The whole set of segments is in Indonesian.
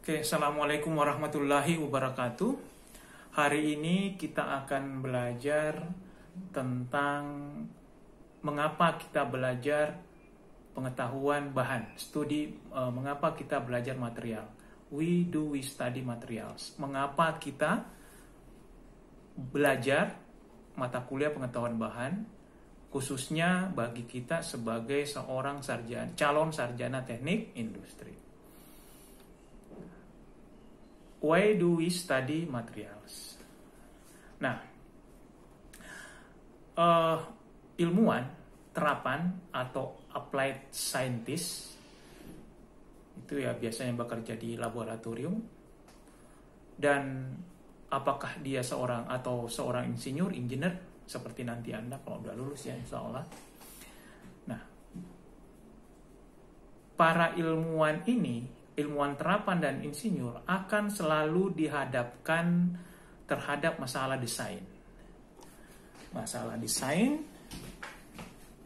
Oke, Assalamualaikum warahmatullahi wabarakatuh. Hari ini kita akan belajar tentang mengapa kita belajar pengetahuan bahan, mengapa kita belajar material. We study materials. Mengapa kita belajar mata kuliah pengetahuan bahan, khususnya bagi kita sebagai seorang calon sarjana teknik industri. Why do we study materials? Nah, ilmuwan terapan atau applied scientist itu ya biasanya bekerja di laboratorium, dan apakah dia seorang engineer seperti nanti Anda kalau udah lulus ya insya Allah. Nah, para ilmuwan terapan dan insinyur akan selalu dihadapkan terhadap masalah desain.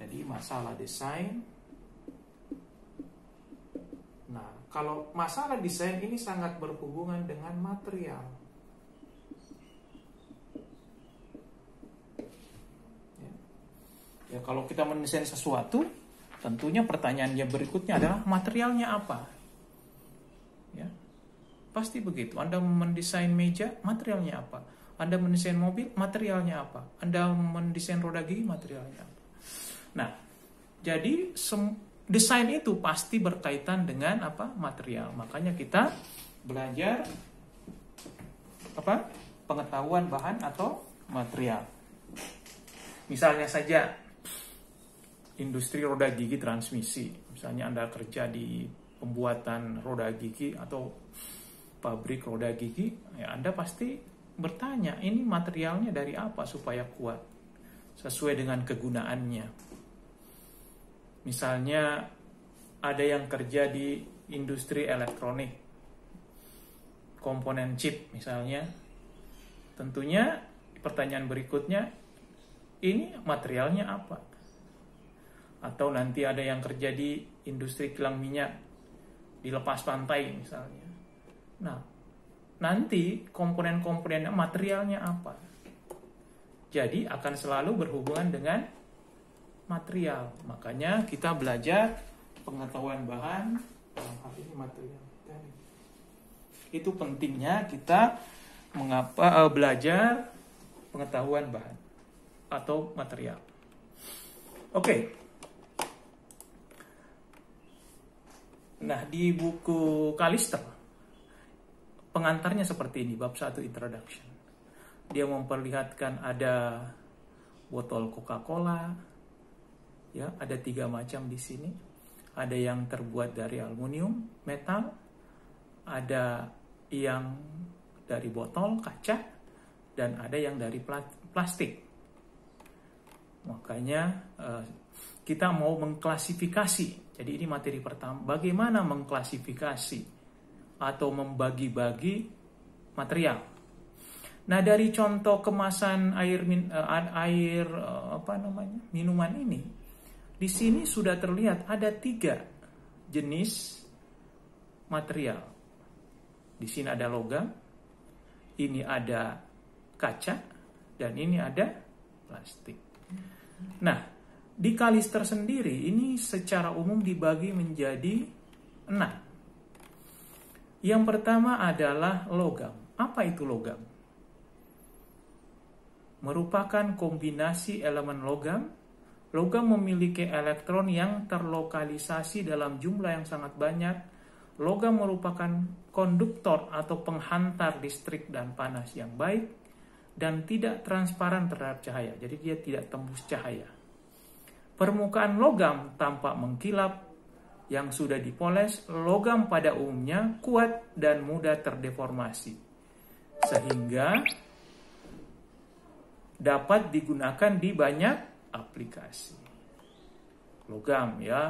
Jadi masalah desain. Nah, kalau masalah desain ini sangat berhubungan dengan material. Ya, kalau kita mendesain sesuatu, tentunya pertanyaannya berikutnya adalah materialnya apa? Ya, pasti begitu. Anda mendesain meja, materialnya apa? Anda mendesain mobil, materialnya apa? Anda mendesain roda gigi, materialnya apa? Nah, jadi desain itu pasti berkaitan dengan apa? Material. Makanya kita belajar apa? Pengetahuan bahan atau material. Misalnya saja industri roda gigi transmisi. Misalnya Anda kerja di pembuatan roda gigi atau pabrik roda gigi, ya Anda pasti bertanya, ini materialnya dari apa supaya kuat sesuai dengan kegunaannya. Misalnya ada yang kerja di industri elektronik, komponen chip misalnya, tentunya pertanyaan berikutnya, ini materialnya apa? Atau nanti ada yang kerja di industri kilang minyak, dilepas pantai misalnya. Nah, nanti komponen-komponennya materialnya apa? Jadi akan selalu berhubungan dengan material. Makanya kita belajar pengetahuan bahan dalam hal ini material. Itu pentingnya kita belajar pengetahuan bahan atau material. Oke. Nah, di buku Kalister, pengantarnya seperti ini, bab 1 introduction. Dia memperlihatkan ada botol Coca-Cola, ya, ada 3 macam di sini. Ada yang terbuat dari aluminium, metal, ada yang dari botol kaca, dan ada yang dari plastik. Makanya kita mau mengklasifikasi. Jadi ini materi pertama, bagaimana mengklasifikasi atau membagi-bagi material. Nah, dari contoh kemasan minuman ini, di sini sudah terlihat ada 3 jenis material. Di sini ada logam, ini ada kaca, dan ini ada plastik. Nah, di Kalister sendiri ini secara umum dibagi menjadi 6. Yang pertama adalah logam. Apa itu logam? Merupakan kombinasi elemen logam. Logam memiliki elektron yang terlokalisasi dalam jumlah yang sangat banyak. Logam merupakan konduktor atau penghantar listrik dan panas yang baik dan tidak transparan terhadap cahaya. Jadi dia tidak tembus cahaya. Permukaan logam tampak mengkilap yang sudah dipoles. Logam pada umumnya kuat dan mudah terdeformasi, sehingga dapat digunakan di banyak aplikasi. Logam, ya,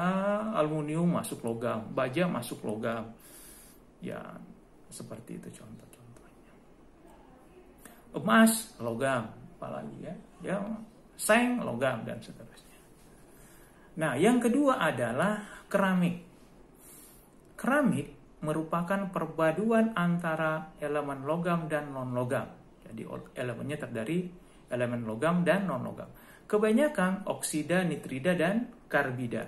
aluminium masuk logam, baja masuk logam. Ya, seperti itu contoh-contohnya. Emas, logam, apalagi ya, seng, logam, dan seterusnya. Nah, yang kedua adalah keramik. Keramik merupakan perpaduan antara elemen logam dan non-logam. Jadi elemennya terdiri elemen logam dan non-logam. Kebanyakan oksida, nitrida, dan karbida.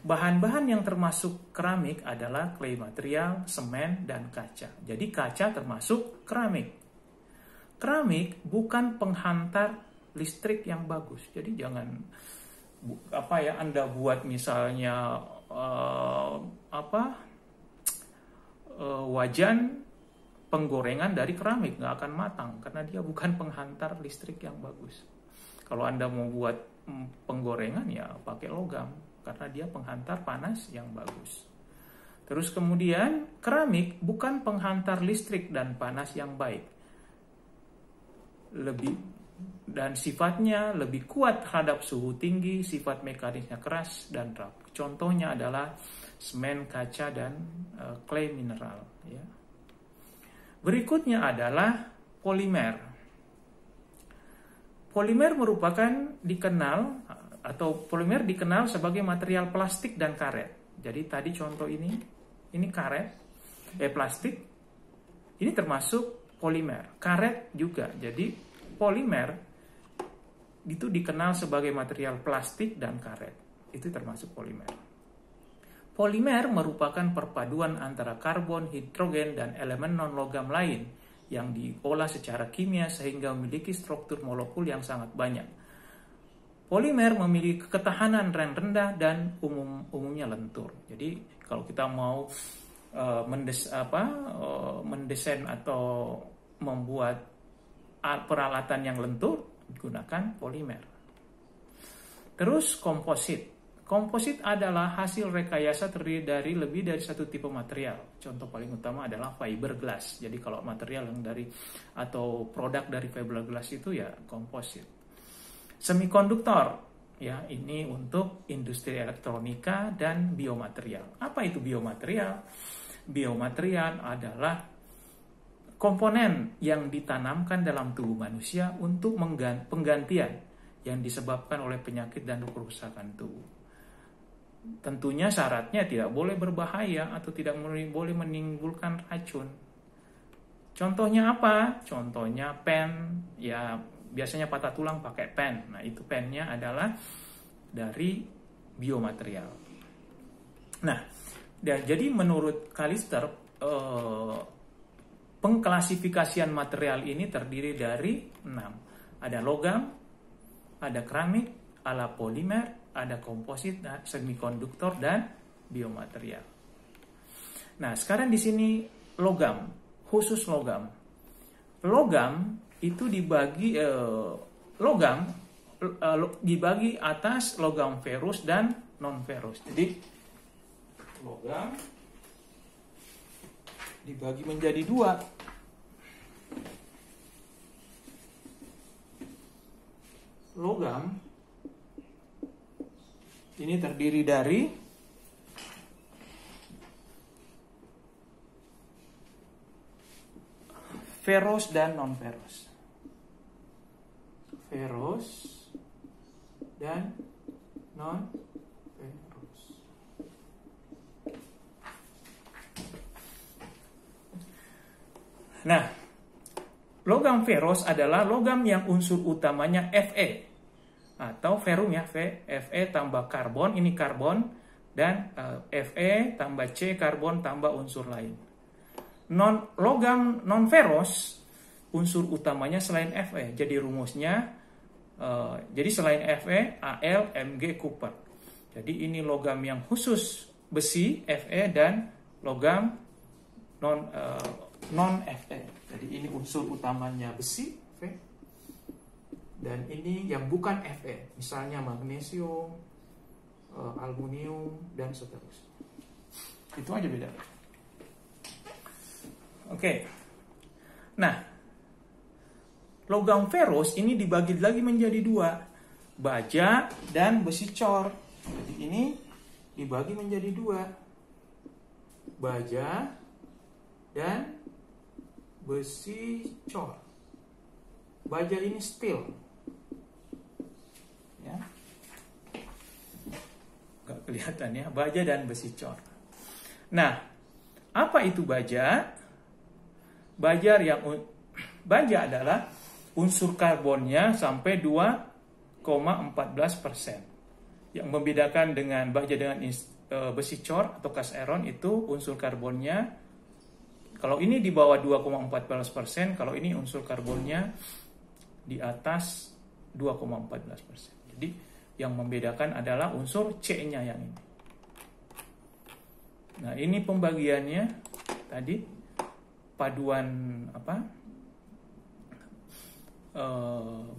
Bahan-bahan yang termasuk keramik adalah clay material, semen, dan kaca. Jadi kaca termasuk keramik. Keramik bukan penghantar listrik yang bagus. Jadi jangan Anda buat misalnya wajan penggorengan dari keramik, nggak akan matang karena dia bukan penghantar listrik yang bagus. Kalau Anda mau buat penggorengan ya pakai logam karena dia penghantar panas yang bagus. Terus kemudian keramik bukan penghantar listrik dan panas yang baik. Dan sifatnya lebih kuat terhadap suhu tinggi, sifat mekanisnya keras dan rapuh. Contohnya adalah semen, kaca, dan clay mineral. Ya. Berikutnya adalah polimer. Polimer polimer dikenal sebagai material plastik dan karet. Jadi tadi contoh ini karet, plastik, ini termasuk polimer. Karet juga. Jadi polimer itu dikenal sebagai material plastik dan karet. Itu termasuk polimer. Polimer merupakan perpaduan antara karbon, hidrogen, dan elemen non-logam lain yang diolah secara kimia sehingga memiliki struktur molekul yang sangat banyak. Polimer memiliki ketahanan yang rendah dan umumnya lentur. Jadi kalau kita mau mendesain atau membuat peralatan yang lentur, gunakan polimer. Terus komposit. Komposit adalah hasil rekayasa terdiri dari lebih dari satu tipe material. Contoh paling utama adalah fiberglass. Jadi kalau material yang atau produk dari fiberglass itu ya komposit. Semikonduktor, ya ini untuk industri elektronika dan biomaterial. Apa itu biomaterial? Biomaterial adalah komponen yang ditanamkan dalam tubuh manusia untuk penggantian yang disebabkan oleh penyakit dan kerusakan tubuh. Tentunya syaratnya tidak boleh berbahaya atau tidak boleh menimbulkan racun. Contohnya apa? Contohnya pen, ya biasanya patah tulang pakai pen. Nah itu pennya adalah dari biomaterial. Nah, jadi menurut Callister, pengklasifikasian material ini terdiri dari 6. Ada logam, ada keramik, ada polimer, ada komposit, semikonduktor, dan biomaterial. Nah, sekarang di sini logam, khusus logam. Logam itu dibagi atas logam ferus dan non ferus. Jadi logam dibagi menjadi 2. Logam ini terdiri dari ferus dan non ferus. Ferus dan non ferus. Nah, logam ferus adalah logam yang unsur utamanya Fe atau ferum ya, Fe tambah karbon, ini karbon, dan Fe tambah C karbon tambah unsur lain. Logam non ferus unsur utamanya selain Fe. Jadi rumusnya jadi selain Fe, Al, Mg, Cooper. Jadi ini logam yang khusus besi Fe dan logam non Fe. Jadi ini unsur utamanya besi Fe. Dan ini yang bukan Fe, misalnya magnesium, aluminium, dan seterusnya. Itu aja beda. Oke. Nah, logam ferus ini dibagi lagi menjadi 2, baja dan besi cor. Jadi ini dibagi menjadi 2, baja dan besi cor. Baja ini steel. Ya. Gak kelihatan ya, baja dan besi cor. Nah, Apa itu baja? Baja adalah unsur karbonnya sampai 2,14%. Yang membedakan dengan baja dengan besi cor atau cast iron itu unsur karbonnya, kalau ini di bawah 2,14%, kalau ini unsur karbonnya di atas 2,14%. Jadi yang membedakan adalah unsur C-nya yang ini. Nah, ini pembagiannya tadi, paduan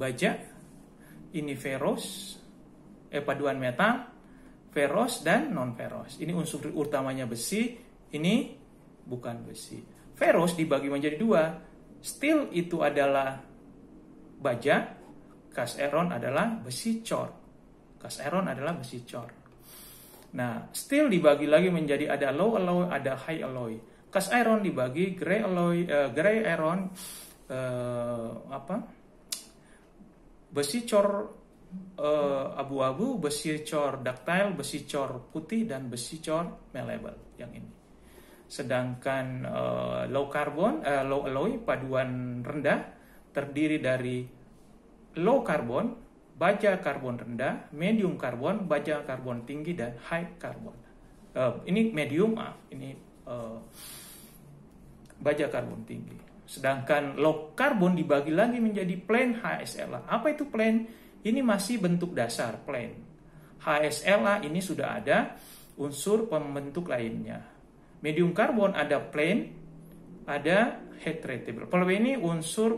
baja, ini ferros, paduan metal, ferros dan non ferros. Ini unsur utamanya besi, ini bukan besi. Ferros dibagi menjadi dua. Steel itu adalah baja, cast iron adalah besi cor. Cast iron adalah besi cor. Nah, steel dibagi lagi menjadi ada low alloy, ada high alloy. Cast iron dibagi gray alloy, gray iron, besi cor abu-abu, besi cor ductile, besi cor putih, dan besi cor malleable yang ini. Sedangkan low alloy, paduan rendah, terdiri dari low carbon, baja karbon rendah, medium karbon, baja karbon tinggi, dan high karbon. Ini medium, ini baja karbon tinggi. Sedangkan low carbon dibagi lagi menjadi plain HSLA. Apa itu plain? Ini masih bentuk dasar, plain. HSLA ini sudah ada unsur pembentuk lainnya. Medium karbon ada plain, ada heat treatable. Kalau ini unsur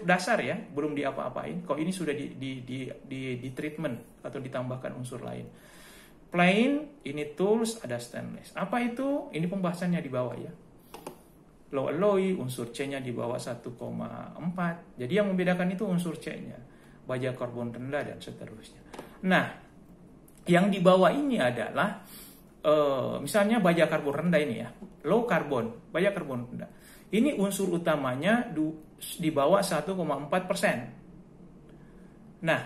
dasar ya, belum diapa-apain. Kalau ini sudah di treatment atau ditambahkan unsur lain. Plain, ini tools, ada stainless. Apa itu? Ini pembahasannya di bawah ya. Low alloy, unsur C-nya di bawah 1,4. Jadi yang membedakan itu unsur C-nya. Baja karbon rendah dan seterusnya. Nah, yang di bawah ini adalah misalnya baja karbon rendah ini ya. Low carbon, baja karbon rendah. Ini unsur utamanya di bawah 1,4%. Nah,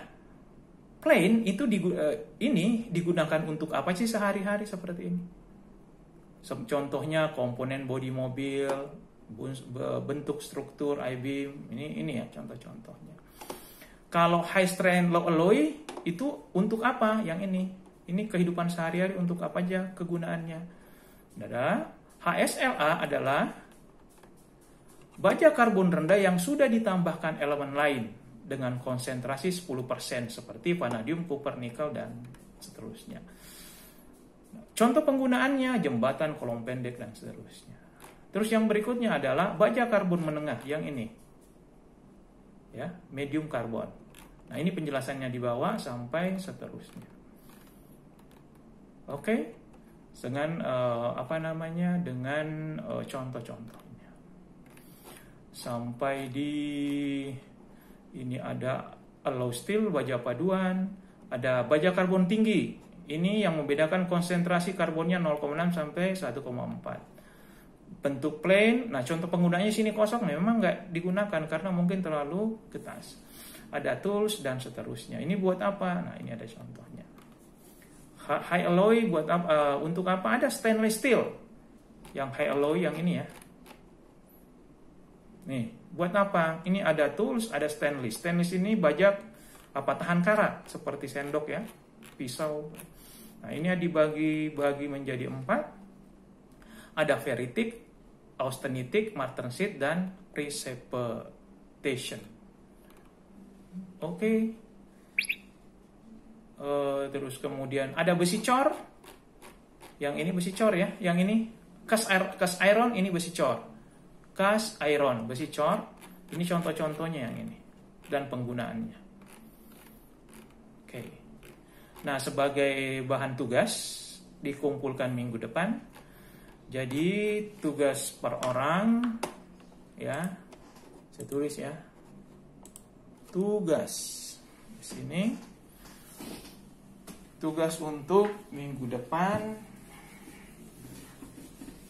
plain itu ini digunakan untuk apa sih sehari-hari seperti ini? Contohnya komponen bodi mobil, bentuk struktur I-beam, ini ya contoh-contohnya. Kalau high strength low alloy itu untuk apa? Yang ini kehidupan sehari-hari untuk apa aja kegunaannya? HSLA adalah baja karbon rendah yang sudah ditambahkan elemen lain dengan konsentrasi 10% seperti vanadium, copper, nikel, dan seterusnya. Contoh penggunaannya jembatan, kolom pendek, dan seterusnya. Terus yang berikutnya adalah baja karbon menengah yang ini. Ya, medium karbon. Nah, ini penjelasannya di bawah sampai seterusnya. Oke. Dengan dengan contoh-contohnya. Sampai di ini ada alloy steel, baja paduan, ada baja karbon tinggi. Ini yang membedakan konsentrasi karbonnya 0,6 sampai 1,4. Bentuk plain, nah contoh penggunaannya sini kosong, memang nggak digunakan karena mungkin terlalu ketas. Ada tools dan seterusnya. Ini buat apa? Nah, ini ada contohnya. High alloy buat apa? Untuk apa? Ada stainless steel. Yang high alloy yang ini ya. Nih, buat apa? Ini ada tools, ada stainless. Stainless ini baja tahan karat seperti sendok ya, pisau. Nah, ini dibagi menjadi 4. Ada ferritic, austenitic, martensit, dan precipitation. Oke. Terus kemudian ada besi cor. Yang ini besi cor ya. Yang ini cast iron, ini besi cor. Cast iron, besi cor. Ini contoh-contohnya yang ini. Dan penggunaannya. Oke. Nah, sebagai bahan tugas dikumpulkan minggu depan. Jadi tugas per orang ya. Saya tulis ya. Tugas di sini. Tugas untuk minggu depan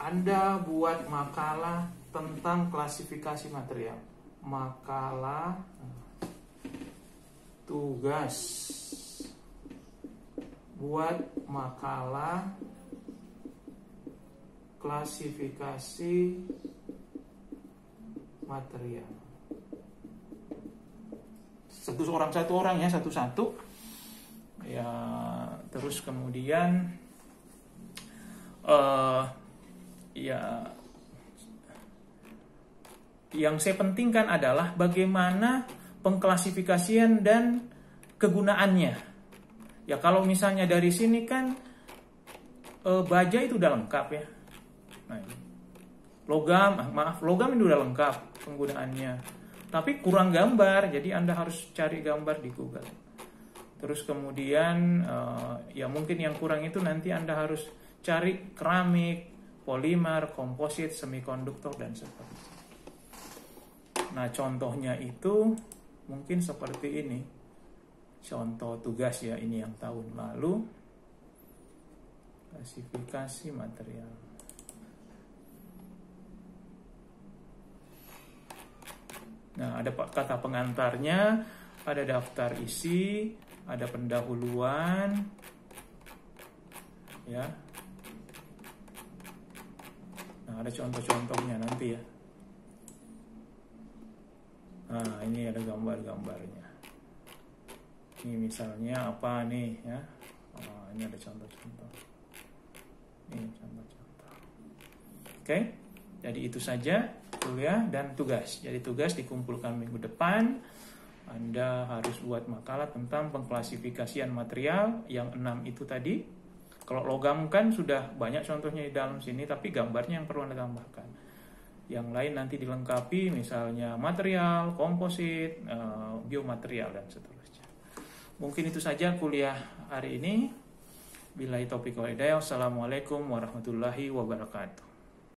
Anda buat makalah tentang klasifikasi material. Makalah tugas buat makalah klasifikasi material. Satu orang ya, satu-satu. Ya, terus kemudian ya yang saya pentingkan adalah bagaimana pengklasifikasian dan kegunaannya. Ya kalau misalnya dari sini kan baja itu udah lengkap ya. Nah, logam itu udah lengkap penggunaannya. Tapi kurang gambar, jadi Anda harus cari gambar di Google. Terus kemudian ya mungkin yang kurang itu nanti Anda harus cari keramik, polimer, komposit, semikonduktor dan seterusnya. Nah, contohnya itu mungkin seperti ini. Contoh tugas ya, ini yang tahun lalu. Klasifikasi material. Nah, ada kata pengantarnya, ada daftar isi, ada pendahuluan, ya. Nah, ada contoh-contohnya nanti ya. Nah, ini ada gambar-gambarnya. Ini misalnya apa nih ya? Oh, ini ada contoh-contoh. Ini contoh-contoh. Oke, jadi itu saja kuliah dan tugas. Jadi tugas dikumpulkan minggu depan. Anda harus buat makalah tentang pengklasifikasian material yang 6 itu tadi. Kalau logam kan sudah banyak contohnya di dalam sini, tapi gambarnya yang perlu Anda tambahkan. Yang lain nanti dilengkapi, misalnya material, komposit, biomaterial dan seterusnya. Mungkin itu saja kuliah hari ini. Billahi taufiq wal hidayah. Wassalamualaikum warahmatullahi wabarakatuh.